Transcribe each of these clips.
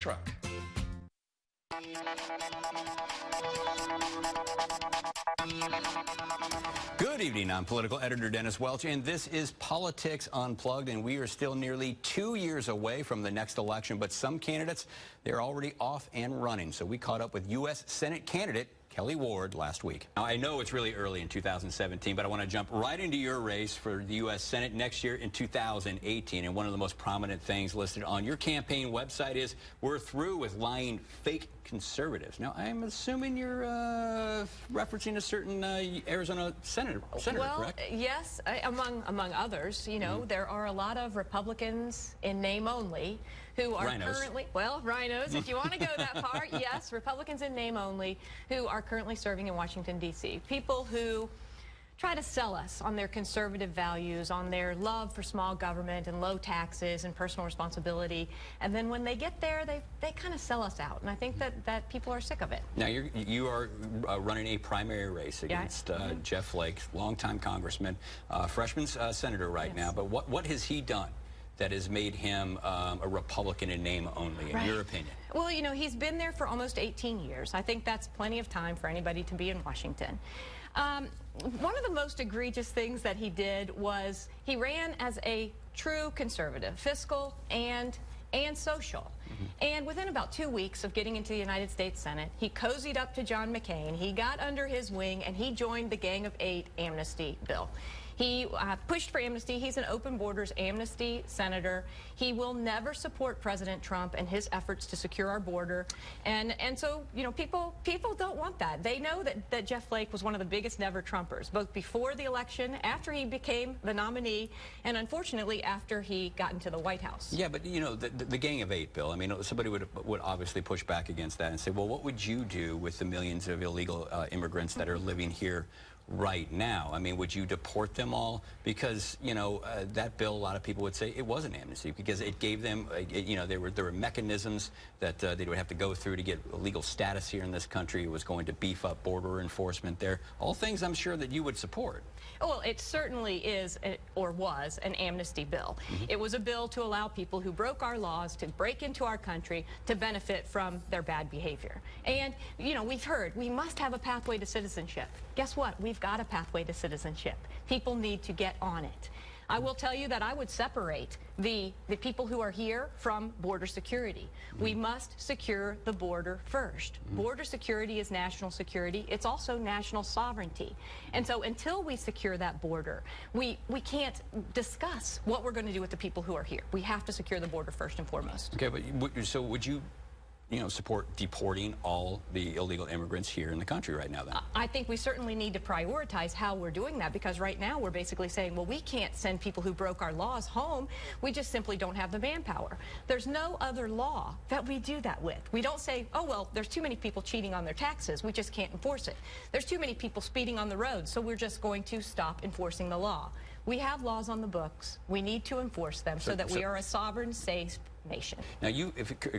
truck. Good evening. I'm political editor Dennis Welch, and this is Politics Unplugged, and we are still nearly 2 years away from the next election, but some candidates, they're already off and running. So we caught up with U.S. Senate candidate Kelli Ward last week. Now, I know it's really early in 2017, but I want to jump right into your race for the U.S. Senate next year in 2018. And one of the most prominent things listed on your campaign website is, we're through with lying fake conservatives. Now, I'm assuming you're referencing a certain Arizona senator, correct? Yes, among others. You know, there are a lot of Republicans in name only who are currently, well, rhinos, if you want to go that far, yes, Republicans in name only who are currently serving in Washington, D.C. People who try to sell us on their conservative values, on their love for small government and low taxes and personal responsibility. And then when they get there, they kind of sell us out. And I think that people are sick of it. Now, you are running a primary race against Jeff Flake, longtime congressman, freshman senator right now. But what has he done that has made him a Republican in name only, in your opinion? Well, you know, he's been there for almost 18 years. I think that's plenty of time for anybody to be in Washington. One of the most egregious things that he did was he ran as a true conservative, fiscal and social. And within about 2 weeks of getting into the United States Senate, he cozied up to John McCain, he got under his wing, and he joined the Gang of Eight amnesty bill. He pushed for amnesty. He's an open borders amnesty senator. He will never support President Trump and his efforts to secure our border. And so, you know, people don't want that. They know that Jeff Flake was one of the biggest never Trumpers, both before the election, after he became the nominee, and unfortunately after he got into the White House. Yeah, but you know, the Gang of Eight bill, I mean, somebody would obviously push back against that and say, well, what would you do with the millions of illegal immigrants that are living here right now? I mean, would you deport them all? Because, you know, that bill, a lot of people would say it was an amnesty because it gave them, you know, there were mechanisms that they would have to go through to get legal status here in this country. It was going to beef up border enforcement there. All things I'm sure that you would support. Well, it certainly is, or was, an amnesty bill. It was a bill to allow people who broke our laws to break into our country to benefit from their bad behavior. And, you know, we've heard we must have a pathway to citizenship. Guess what? We've got a pathway to citizenship. People need to get on it. I will tell you that I would separate the people who are here from border security. We must secure the border first. Border security is national security. It's also national sovereignty. And so until we secure that border, we can't discuss what we're going to do with the people who are here. We have to secure the border first and foremost. Okay, but so would you support deporting all the illegal immigrants here in the country right now, then? I think we certainly need to prioritize how we're doing that, because right now we're basically saying, well, we can't send people who broke our laws home. We just simply don't have the manpower. There's no other law that we do that with. We don't say, oh, well, there's too many people cheating on their taxes. We just can't enforce it. There's too many people speeding on the road, so we're just going to stop enforcing the law. We have laws on the books. We need to enforce them so that we are a sovereign, safe nation. Now, you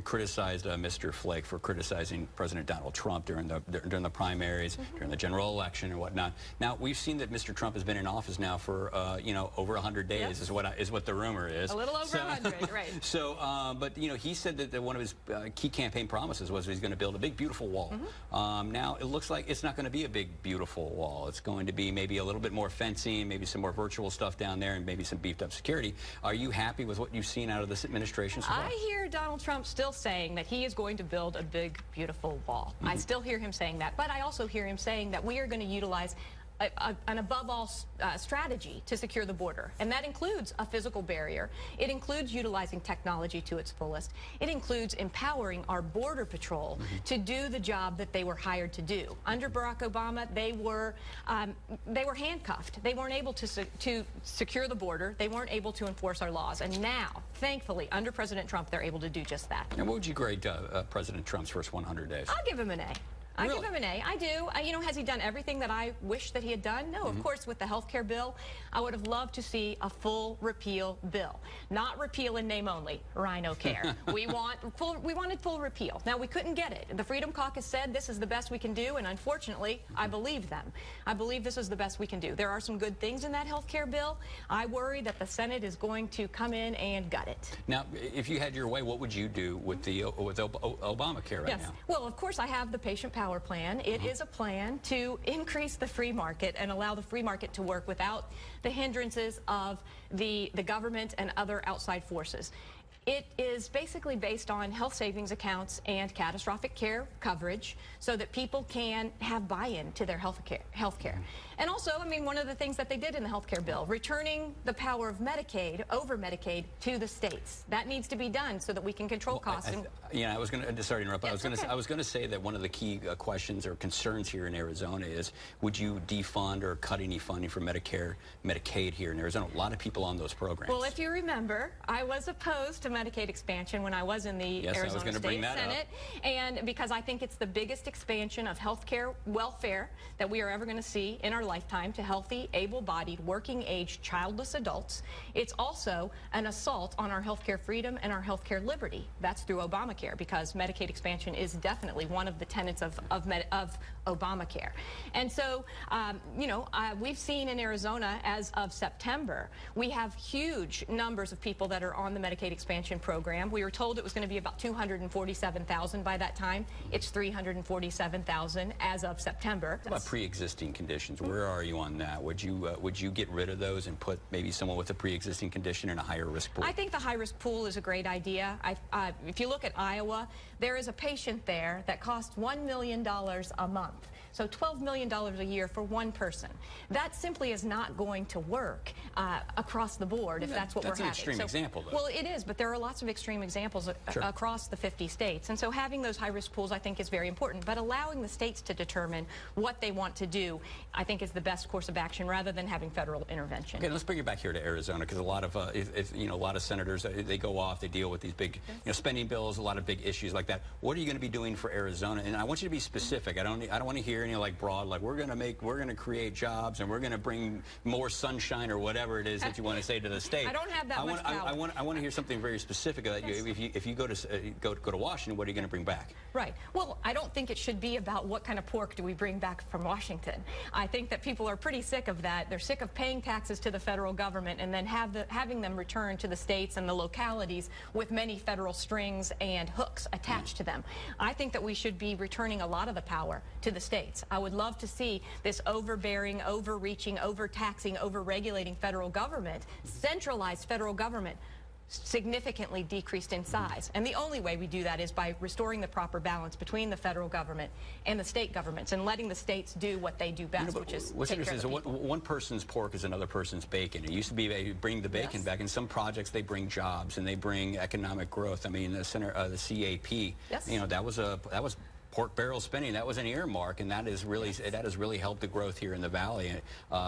criticized Mr. Flake for criticizing President Donald Trump during the primaries, during the general election and whatnot. Now, we've seen that Mr. Trump has been in office now for you know, over 100 days is what the rumor is. A little over 100, right? So, but you know, he said that one of his key campaign promises was he's going to build a big, beautiful wall. Now, it looks like it's not going to be a big, beautiful wall. It's going to be maybe a little bit more fencing, maybe some more virtual stuff down there, and maybe some beefed up security. Are you happy with what you've seen out of this administration so far? I hear Donald Trump still saying that he is going to build a big, beautiful wall. I still hear him saying that, but I also hear him saying that we are going to utilize an above all strategy to secure the border. And that includes a physical barrier. It includes utilizing technology to its fullest. It includes empowering our border patrol to do the job that they were hired to do. Under Barack Obama, they were handcuffed. They weren't able to secure the border. They weren't able to enforce our laws. And now, thankfully, under President Trump, they're able to do just that. And what would you grade President Trump's first 100 days? I'll give him an A. I give him an A. I do. You know, has he done everything that I wish that he had done? No, of course, with the health care bill, I would have loved to see a full repeal bill. Not repeal in name only, Rhino Care. We wanted full repeal. Now, we couldn't get it. The Freedom Caucus said this is the best we can do, and unfortunately, I believe them. I believe this is the best we can do. There are some good things in that health care bill. I worry that the Senate is going to come in and gut it. Now, if you had your way, what would you do with Obamacare right now? Well, of course, I have the patient power plan. It is a plan to increase the free market and allow the free market to work without the hindrances of the government and other outside forces. It is basically based on health savings accounts and catastrophic care coverage so that people can have buy-in to their health care. And also, I mean, one of the things that they did in the health care bill, returning the power of Medicaid, over Medicaid, to the states. That needs to be done so that we can control costs. I was going to, sorry to interrupt, I was going to say that one of the key questions or concerns here in Arizona is, would you defund or cut any funding for Medicaid here in Arizona? A lot of people on those programs. Well, if you remember, I was opposed to Medicaid expansion when I was in the Arizona State Senate, and because I think it's the biggest expansion of health care welfare that we are ever going to see in our lifetime to healthy, able-bodied, working-age, childless adults. It's also an assault on our health care freedom and our health care liberty. That's through Obamacare, because Medicaid expansion is definitely one of the tenets of Obamacare. And so, you know, we've seen in Arizona, as of September, we have huge numbers of people that are on the Medicaid expansion program. We were told it was going to be about 247,000 by that time. It's 347,000 as of September. What about pre-existing conditions? Where are you on that? Would you get rid of those and put maybe someone with a pre-existing condition in a higher risk pool? I think the high risk pool is a great idea. If you look at Iowa, there is a patient there that costs $1 million a month. So $12 million a year for one person. That simply is not going to work across the board if that's what we're having. That's an extreme example, though. Well, it is, but there are lots of extreme examples across the 50 states. And so having those high-risk pools, I think, is very important. But allowing the states to determine what they want to do, I think, is the best course of action rather than having federal intervention. Okay, let's bring it back here to Arizona, because a lot of, you know, a lot of senators, they go off, they deal with these big, you know, spending bills, a lot of big issues like that. What are you going to be doing for Arizona? And I want you to be specific. I don't want to hear any like broad, like we're going to create jobs and we're going to bring more sunshine or whatever it is that you want to say to the state. I don't have that much power. I want to hear something very specific that if you go to Washington, what are you going to bring back? Right. Well, I don't think it should be about what kind of pork do we bring back from Washington. I think that people are pretty sick of that. They're sick of paying taxes to the federal government and then having them return to the states and the localities with many federal strings and hooks attached to them. I think that we should be returning a lot of the power to the states. I would love to see this overbearing, overreaching, overtaxing, overregulating federal government, centralized federal government, significantly decreased in size. And the only way we do that is by restoring the proper balance between the federal government and the state governments and letting the states do what they do best, which is take care of the people. One person's pork is another person's bacon. It used to be they bring the bacon back. In some projects, they bring jobs and they bring economic growth. I mean, the CAP, you know, that was pork barrel spending. That was an earmark, and that has really helped the growth here in the valley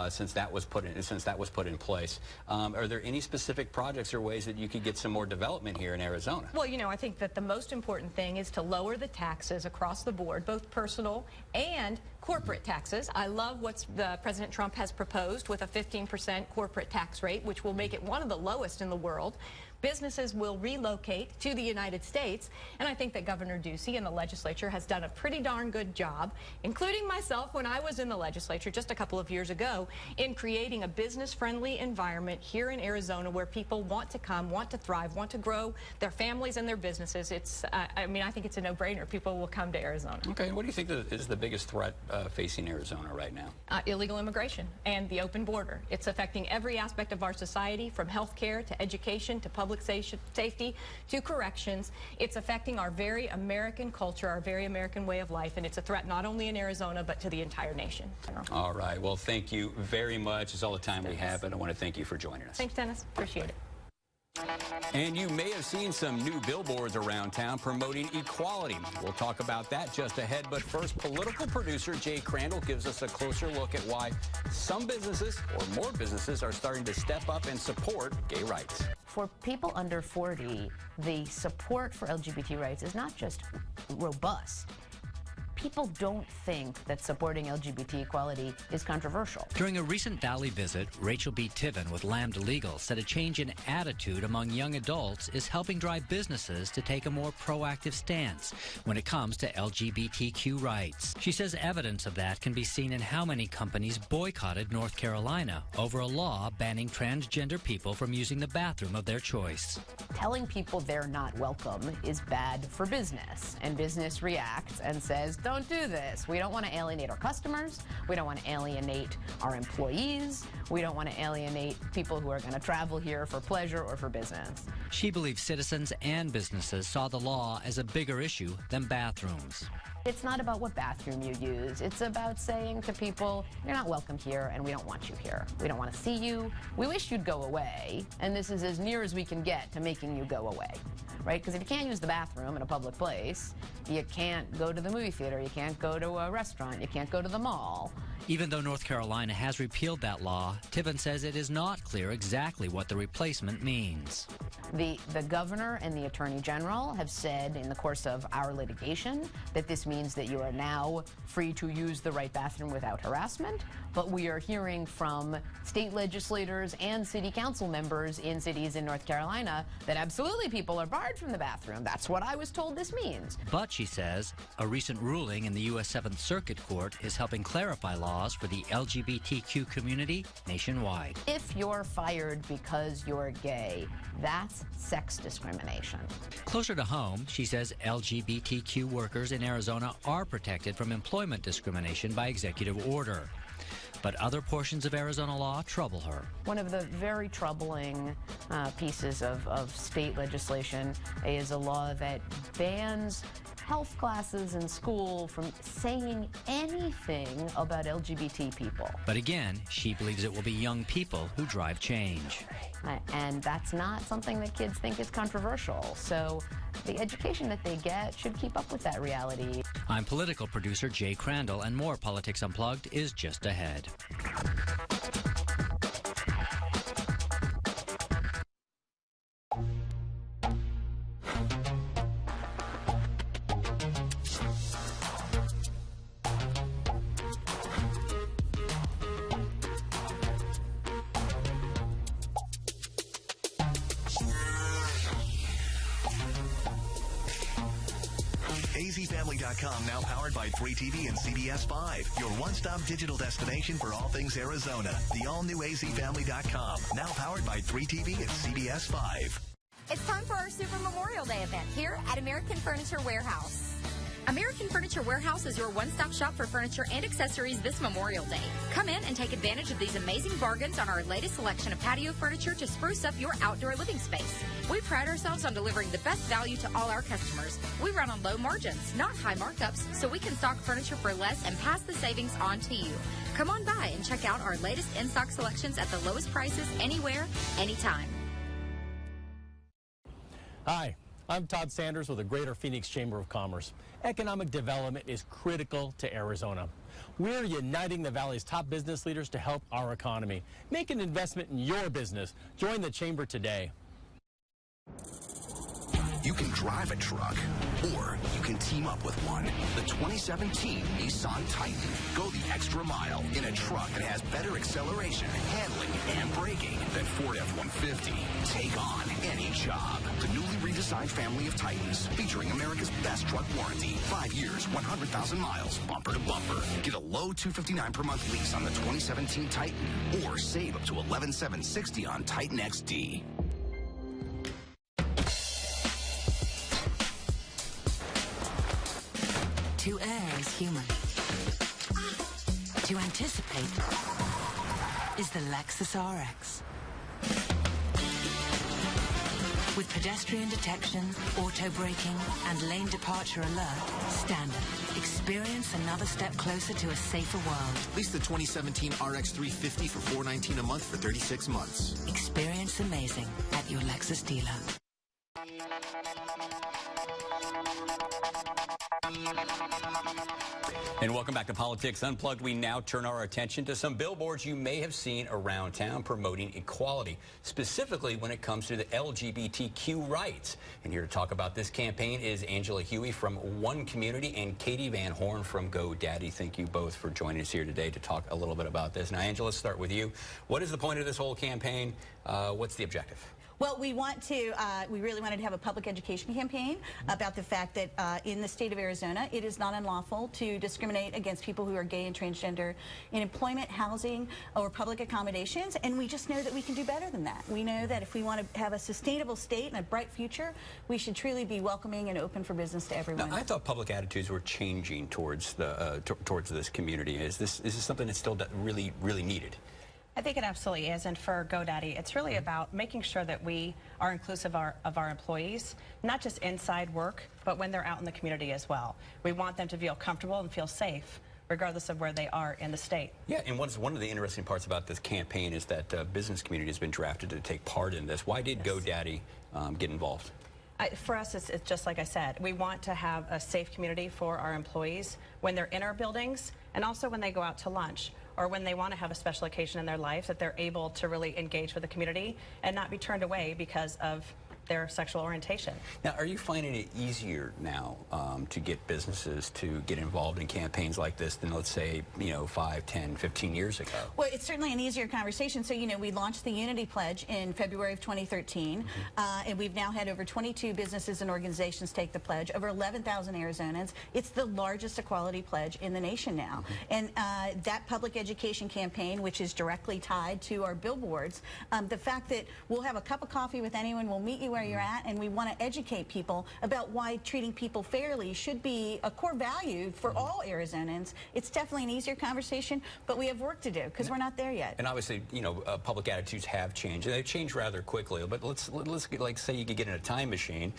since that was put in place. Are there any specific projects or ways that you could get some more development here in Arizona? Well, you know, I think that the most important thing is to lower the taxes across the board, both personal and corporate taxes. I love what President Trump has proposed with a 15% corporate tax rate, which will make it one of the lowest in the world. Businesses will relocate to the United States, and I think that Governor Ducey and the legislature has done a pretty darn good job, including myself when I was in the legislature just a couple of years ago, in creating a business-friendly environment here in Arizona where people want to come, want to thrive, want to grow their families and their businesses. It's, I mean, I think it's a no-brainer. People will come to Arizona. Okay, what do you think is the biggest threat facing Arizona right now? Illegal immigration and the open border. It's affecting every aspect of our society, from health care to education to public safety to corrections. It's affecting our very American culture, our very American way of life, and it's a threat not only in Arizona but to the entire nation. All right. Well, thank you very much. It's all the time we have, and I want to thank you for joining us. Thanks, Dennis. Appreciate it. And you may have seen some new billboards around town promoting equality. We'll talk about that just ahead. But first, political producer Jay Crandall gives us a closer look at why some businesses, or more businesses, are starting to step up and support gay rights. For people under 40, the support for LGBT rights is not just robust. people don't think that supporting LGBT equality is controversial. During a recent Valley visit, Rachel B. Tiven with Lambda Legal said a change in attitude among young adults is helping drive businesses to take a more proactive stance when it comes to LGBTQ rights. She says evidence of that can be seen in how many companies boycotted North Carolina over a law banning transgender people from using the bathroom of their choice. Telling people they're not welcome is bad for business, and business reacts and says, don't do this. We don't want to alienate our customers. We don't want to alienate our employees. We don't want to alienate people who are going to travel here for pleasure or for business. She believes citizens and businesses saw the law as a bigger issue than bathrooms. It's not about what bathroom you use. It's about saying to people, you're not welcome here and we don't want you here. We don't want to see you. We wish you'd go away. And this is as near as we can get to making you go away, right? Because if you can't use the bathroom in a public place, you can't go to the movie theater, you can't go to a restaurant, you can't go to the mall. Even though North Carolina has repealed that law, Tiven says it is not clear exactly what the replacement means. The governor and the attorney general have said in the course of our litigation that this means that you are now free to use the right bathroom without harassment. But we are hearing from state legislators and city council members in cities in North Carolina that absolutely people are barred from the bathroom. That's what I was told this means. But, she says, a recent ruling in the U.S. 7th Circuit Court is helping clarify laws for the LGBTQ community nationwide. If you're fired because you're gay, that's sex discrimination. Closer to home, she says LGBTQ workers in Arizona are protected from employment discrimination by executive order. But other portions of Arizona law trouble her. One of the very troubling pieces of state legislation is a law that bans health classes in school from saying anything about LGBT people. But again, she believes it will be young people who drive change. And that's not something that kids think is controversial. So the education that they get should keep up with that reality. I'm political producer Jay Crandall, and more Politics Unplugged is just ahead. AZFamily.com, now powered by 3TV and CBS 5. Your one-stop digital destination for all things Arizona. The all-new AZFamily.com, now powered by 3TV and CBS 5. It's time for our Super Memorial Day event here at American Furniture Warehouse. American Furniture Warehouse is your one-stop shop for furniture and accessories this Memorial Day. Come in and take advantage of these amazing bargains on our latest selection of patio furniture to spruce up your outdoor living space. We pride ourselves on delivering the best value to all our customers. We run on low margins, not high markups, so we can stock furniture for less and pass the savings on to you. Come on by and check out our latest in-stock selections at the lowest prices anywhere, anytime. Hi, I'm Todd Sanders with the Greater Phoenix Chamber of Commerce. Economic development is critical to Arizona. We're uniting the Valley's top business leaders to help our economy. Make an investment in your business. Join the Chamber today. You can drive a truck, or you can team up with one. The 2017 Nissan Titan. Go the extra mile in a truck that has better acceleration, handling, and braking than Ford F-150. Take on any job. The newly redesigned family of Titans, featuring America's best truck warranty. 5 years, 100,000 miles, bumper to bumper. Get a low $259 per month lease on the 2017 Titan, or save up to $11,760 on Titan XD. To err is human. To anticipate is the Lexus RX. With pedestrian detection, auto braking, and lane departure alert, standard. Experience another step closer to a safer world. Lease the 2017 RX 350 for $419 a month for 36 months. Experience amazing at your Lexus dealer. And welcome back to Politics Unplugged. We now turn our attention to some billboards you may have seen around town promoting equality, specifically when it comes to the LGBTQ rights. And here to talk about this campaign is Angela Huey from One Community and Katie Van Horn from GoDaddy. Thank you both for joining us here today to talk a little bit about this. Now, Angela, let's start with you. What is the point of this whole campaign? What's the objective? Well, we really wanted to have a public education campaign about the fact that in the state of Arizona, it is not unlawful to discriminate against people who are gay and transgender in employment, housing, or public accommodations, and we just know that we can do better than that. We know that if we want to have a sustainable state and a bright future, we should truly be welcoming and open for business to everyone. Now, I thought public attitudes were changing towards the towards this community. Is this something that's still really needed? I think it absolutely is, and for GoDaddy, it's really about making sure that we are inclusive of our employees, not just inside work, but when they're out in the community as well. We want them to feel comfortable and feel safe, regardless of where they are in the state. Yeah, and one of the interesting parts about this campaign is that business community has been drafted to take part in this. Why did GoDaddy get involved? For us, it's just like I said, we want to have a safe community for our employees when they're in our buildings and also when they go out to lunch or when they want to have a special occasion in their life, that they're able to really engage with the community and not be turned away because of their sexual orientation. Now, are you finding it easier now to get businesses to get involved in campaigns like this than, let's say, 5, 10, 15 years ago? Well, it's certainly an easier conversation. So, we launched the Unity Pledge in February of 2013, and we've now had over 22 businesses and organizations take the pledge, over 11,000 Arizonans. It's the largest equality pledge in the nation now. And that public education campaign, which is directly tied to our billboards, the fact that we'll have a cup of coffee with anyone, we'll meet you where you're at, and we want to educate people about why treating people fairly should be a core value for all Arizonans. It's definitely an easier conversation, but we have work to do because we're not there yet. And obviously, public attitudes have changed, and they've changed rather quickly. But let's like say you could get in a time machine,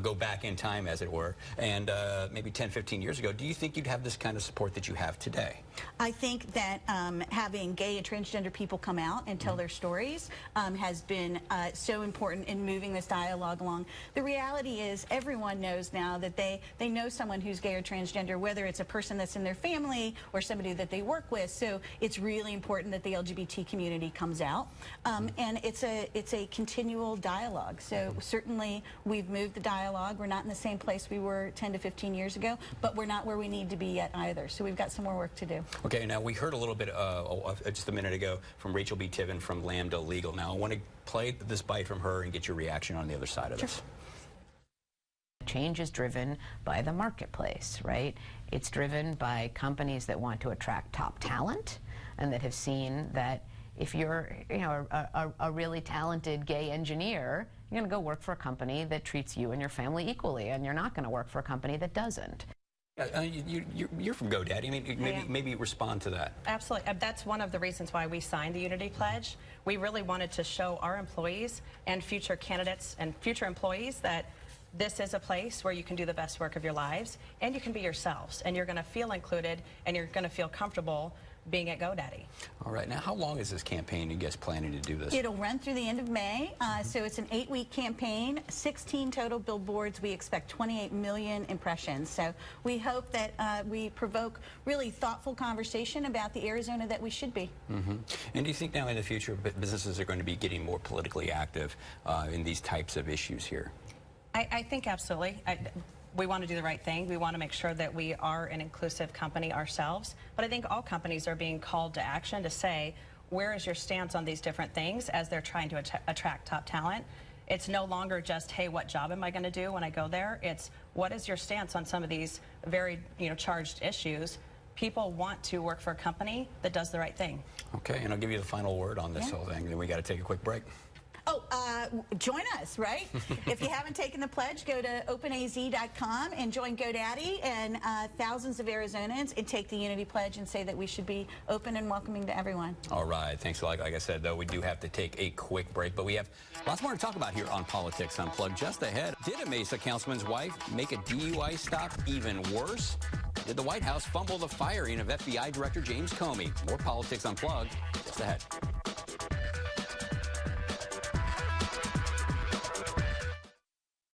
go back in time, as it were, and maybe 10, 15 years ago. Do you think you'd have this kind of support that you have today? I think that having gay and transgender people come out and tell their stories has been so important in moving this dialogue along. The reality is everyone knows now that they know someone who's gay or transgender, whether it's a person that's in their family or somebody that they work with. So it's really important that the LGBT community comes out, and it's a continual dialogue. So certainly we've moved the dialogue. We're not in the same place we were 10 to 15 years ago, but we're not where we need to be yet either. So we've got some more work to do. Okay, now we heard a little bit just a minute ago from Rachel B. Tiven from Lambda Legal. Now I want to play this bite from her and get your reaction on the other side of this. Change is driven by the marketplace, right? It's driven by companies that want to attract top talent and that have seen that if you're a really talented gay engineer, you're going to go work for a company that treats you and your family equally, and you're not going to work for a company that doesn't. You're from GoDaddy. I mean, maybe respond to that. Absolutely. That's one of the reasons why we signed the Unity Pledge. We really wanted to show our employees and future candidates and future employees that this is a place where you can do the best work of your lives and you can be yourselves, and you're going to feel included and you're going to feel comfortable being at GoDaddy. All right. Now, how long is this campaign, you guys, planning to do this? It'll run through the end of May. So it's an 8-week campaign, 16 total billboards. We expect 28 million impressions. So we hope that we provoke really thoughtful conversation about the Arizona that we should be. And do you think now in the future businesses are going to be getting more politically active in these types of issues here? I think absolutely. We want to do the right thing. We want to make sure that we are an inclusive company ourselves. But I think all companies are being called to action to say, where is your stance on these different things as they're trying to attract top talent? It's no longer just, hey, what job am I going to do when I go there? It's, what is your stance on some of these very charged issues? People want to work for a company that does the right thing. Okay, and I'll give you the final word on this whole thing, then we got to take a quick break. Join us, right? If you haven't taken the pledge, go to openaz.com and join GoDaddy and thousands of Arizonans and take the Unity Pledge and say that we should be open and welcoming to everyone. All right. Thanks a lot. Like I said, though, we do have to take a quick break, but we have lots more to talk about here on Politics Unplugged. Just ahead, did a Mesa councilman's wife make a DUI stop even worse? Did the White House fumble the firing of FBI Director James Comey? More Politics Unplugged just ahead.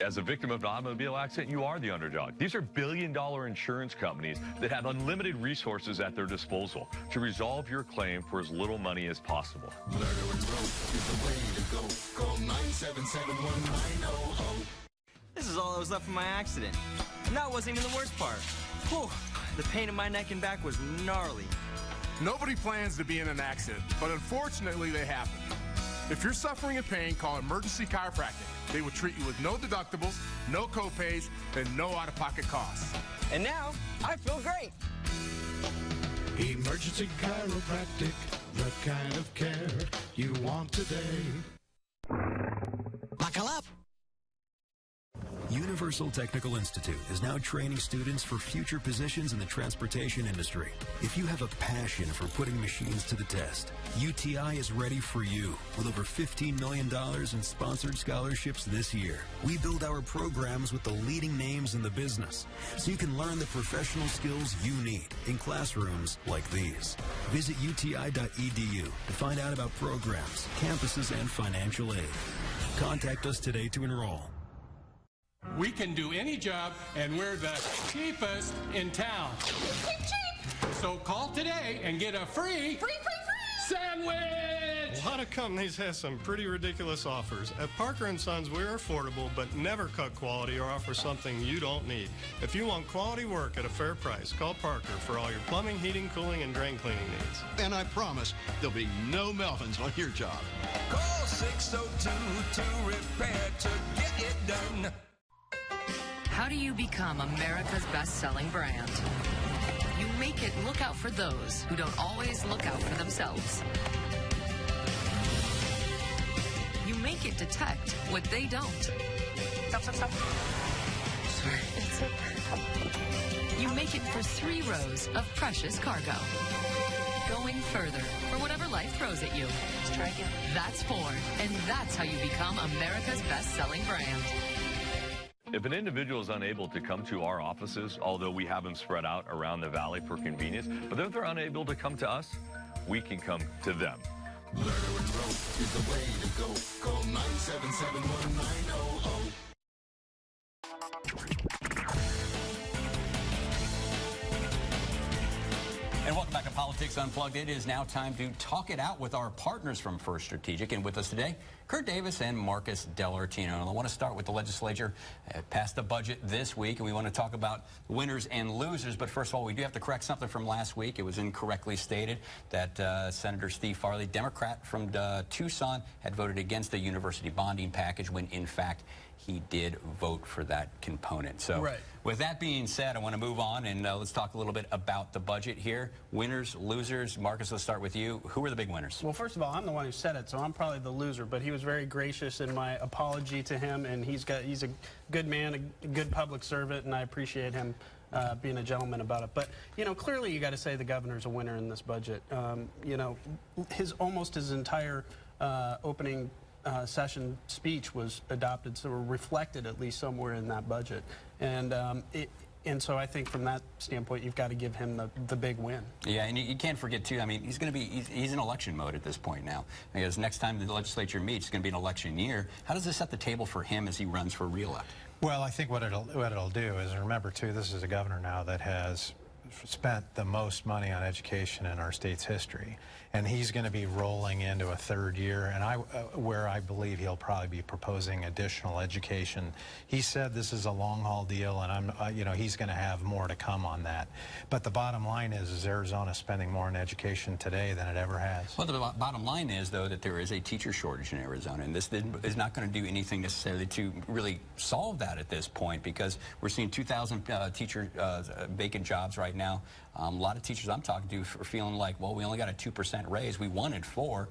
as a victim of an automobile accident, you are the underdog. These are billion-dollar insurance companies that have unlimited resources at their disposal to resolve your claim for as little money as possible. This is all that was left from my accident. And that wasn't even the worst part. Whew, the pain in my neck and back was gnarly. Nobody plans to be in an accident, but unfortunately they happen. If you're suffering in pain, call Emergency Chiropractic. They will treat you with no deductibles, no copays, and no out-of-pocket costs. And now, I feel great. Emergency Chiropractic, the kind of care you want today. Buckle up. Universal Technical Institute is now training students for future positions in the transportation industry. If you have a passion for putting machines to the test, UTI is ready for you with over $15 million in sponsored scholarships this year. We build our programs with the leading names in the business, so you can learn the professional skills you need in classrooms like these. Visit uti.edu to find out about programs, campuses, and financial aid. Contact us today to enroll. We can do any job, and we're the cheapest in town. Cheap, cheap! So call today and get a free sandwich! A lot of companies have some pretty ridiculous offers. At Parker & Sons, we're affordable, but never cut quality or offer something you don't need. If you want quality work at a fair price, call Parker for all your plumbing, heating, cooling, and drain cleaning needs. And I promise there'll be no Melvins on your job. Call 602 to repair to get it done. How do you become America's best-selling brand? You make it look out for those who don't always look out for themselves. You make it detect what they don't. Stop. Sorry. It's okay. You make it for 3 rows of precious cargo. Going further for whatever life throws at you. Let's try again. That's Ford, and that's how you become America's best-selling brand. If an individual is unable to come to our offices, although we have them spread out around the valley for convenience, but if they're unable to come to us, we can come to them. Murder and rope is the way to go. Call 977-1900. And welcome back to Politics Unplugged. It is now time to talk it out with our partners from First Strategic. And with us today, Kurt Davis and Marcus Dellartino. And I want to start with the legislature. Passed the budget this week, and we want to talk about winners and losers. But first of all, we do have to correct something from last week. It was incorrectly stated that Senator Steve Farley, Democrat from Tucson, had voted against the university bonding package when, in fact, he did vote for that component. So with that being said, I want to move on and let's talk a little bit about the budget here. Winners, losers. Marcus, let's start with you. Who are the big winners? Well, first of all, I'm the one who said it, so I'm probably the loser, but he was very gracious in my apology to him, and he's a good man, a good public servant, and I appreciate him being a gentleman about it. But, you know, clearly you got to say the governor's a winner in this budget. You know, almost his entire opening session speech was adopted, so reflected at least somewhere in that budget. And so I think from that standpoint, you've got to give him the big win. Yeah, and you can't forget, too, I mean, he's in election mode at this point now. Because next time the legislature meets, it's going to be an election year. How does this set the table for him as he runs for re-elect? Well, I think what it'll do is, remember, too, this is a governor now that has spent the most money on education in our state's history. And he's going to be rolling into a third year, and where I believe he'll probably be proposing additional education. He said this is a long-haul deal, and you know, he's going to have more to come on that. But the bottom line is Arizona spending more on education today than it ever has. Well, the bottom line is, though, that there is a teacher shortage in Arizona, and this is not going to do anything necessarily to really solve that at this point, because we're seeing 2,000 teacher vacant jobs right now. A lot of teachers I'm talking to are feeling like, well, we only got a 2% raise. We wanted 4%.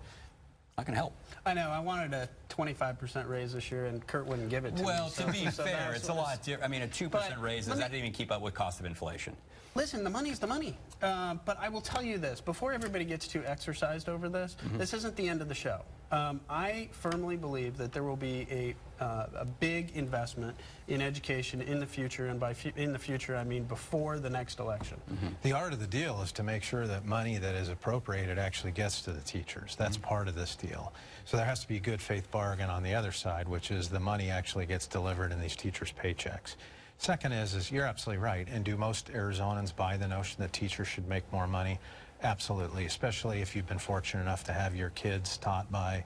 Not going to help. I know. I wanted a 25% raise this year, and Kurt wouldn't give it to me. Well, to be fair, it's a lot different. I mean, a 2% raise, does that even keep up with cost of inflation? Listen, the money's the money. But I will tell you this. Before everybody gets too exercised over this, this isn't the end of the show. I firmly believe that there will be a big investment in education in the future, and by in the future I mean before the next election. The art of the deal is to make sure that money that is appropriated actually gets to the teachers. That's part of this deal. So there has to be a good faith bargain on the other side, which is the money actually gets delivered in these teachers' paychecks. Second is you're absolutely right. And do most Arizonans buy the notion that teachers should make more money? Absolutely, especially if you've been fortunate enough to have your kids taught by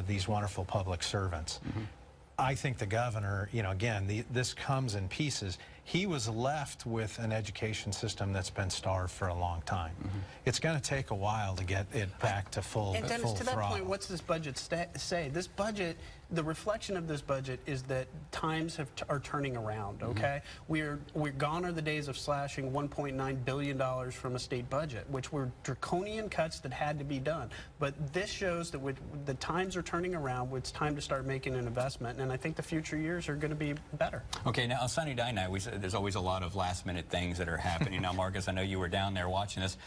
these wonderful public servants. I think the governor, you know, again, this comes in pieces. He was left with an education system that's been starved for a long time. It's going to take a while to get it back to full And Dennis, to that throttle. point, what's this budget say? This budget, the reflection of this budget is that times are turning around, okay? We're gone are the days of slashing $1.9 billion from a state budget, which were draconian cuts that had to be done. But this shows that the times are turning around. It's time to start making an investment, and I think the future years are going to be better. Okay, now on Sunny Day Night, there's always a lot of last-minute things that are happening. Now, Marcus, I know you were down there watching this.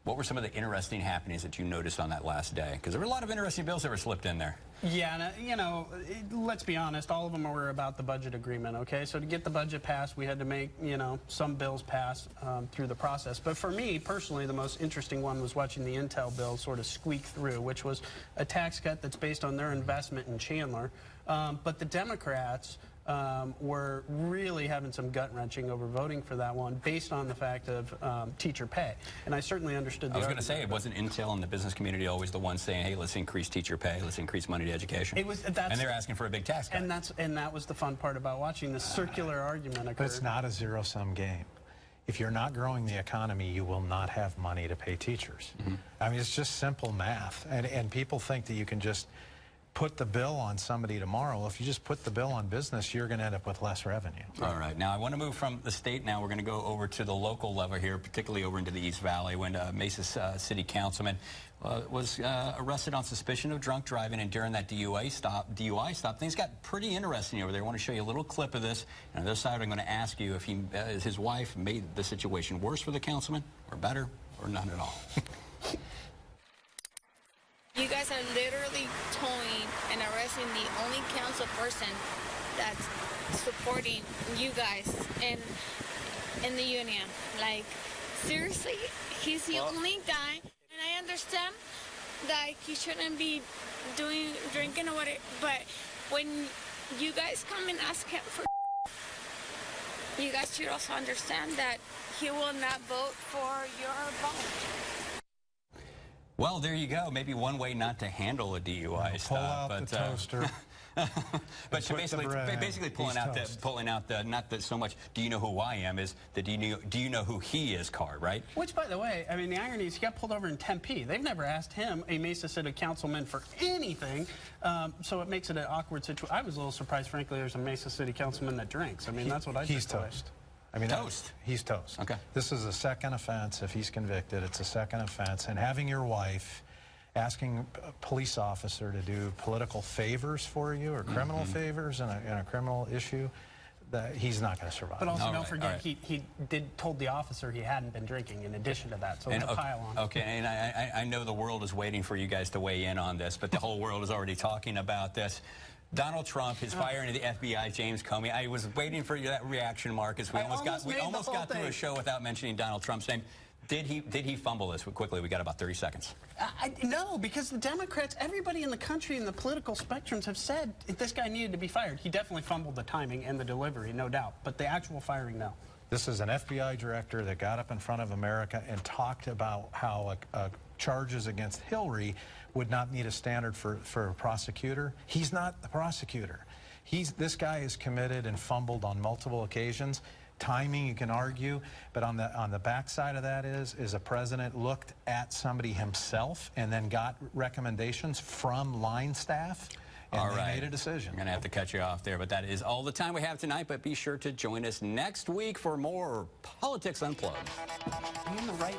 What were some of the interesting happenings that you noticed on that last day? Because there were a lot of interesting bills that were slipped in there. Yeah, and, you know, let's be honest, all of them were about the budget agreement, okay? So to get the budget passed, we had to make, you know, some bills pass through the process. But for me, personally, the most interesting one was watching the Intel bill sort of squeak through, which was a tax cut that's based on their investment in Chandler. But the Democrats were really having some gut-wrenching over voting for that one based on the fact of teacher pay. And I certainly understood the I was going to say, it wasn't Intel and the business community always the ones saying, hey, let's increase teacher pay, let's increase money to education. And they're asking for a big tax cut. And that was the fun part about watching this circular argument occur. But it's not a zero-sum game. If you're not growing the economy, you will not have money to pay teachers. I mean, it's just simple math. And people think that you can just put the bill on somebody tomorrow. If you just put the bill on business, you're going to end up with less revenue. All right. Now, I want to move from the state now. We're going to go over to the local level here, particularly over into the East Valley, when Mesa City Councilman was arrested on suspicion of drunk driving, and during that DUI stop, things got pretty interesting over there. I want to show you a little clip of this. And on the other side, I'm going to ask you if his wife made the situation worse for the councilman, or better, or none at all. You guys are literally towing and arresting the only council person that's supporting you guys in the union. Like, seriously, he's the only guy, and I understand that he shouldn't be drinking or whatever, but when you guys come and ask him for, you guys should also understand that he will not vote for your vote. Well, there you go. Maybe one way not to handle a DUI stop. Pull out the toaster. But she basically pulling out the not that so much do you know who I am, is the do you know who he is card, right? Which, by the way, I mean, the irony is he got pulled over in Tempe. They've never asked him, a Mesa City councilman, for anything, so it makes it an awkward situation. I was a little surprised, frankly, there's a Mesa City councilman that drinks. I mean, that's what I He's toast. I mean, toast. He's toast. Okay. This is a second offense. If he's convicted, it's a second offense. And having your wife asking a police officer to do political favors for you, or criminal favors in a criminal issue, that he's not going to survive. But also, don't forget, he told the officer he hadn't been drinking in addition to that, so it's a pile on. Okay, and I know the world is waiting for you guys to weigh in on this, but the whole world is already talking about this. Donald Trump, his firing of the FBI, James Comey. I was waiting for that reaction, Marcus. We almost got through a show without mentioning Donald Trump's name. Did he fumble this? Quickly, we got about 30 seconds. No, because the Democrats, everybody in the country in the political spectrums have said this guy needed to be fired. He definitely fumbled the timing and the delivery, no doubt. But the actual firing, no. This is an FBI director that got up in front of America and talked about how charges against Hillary would not meet a standard for a prosecutor. He's not the prosecutor. This guy is committed and fumbled on multiple occasions. Timing, you can argue, but on the backside of that is a president looked at somebody himself and then got recommendations from line staff. And they made a decision. I'm going to have to cut you off there, but that is all the time we have tonight. But be sure to join us next week for more Politics Unplugged. Are you in the right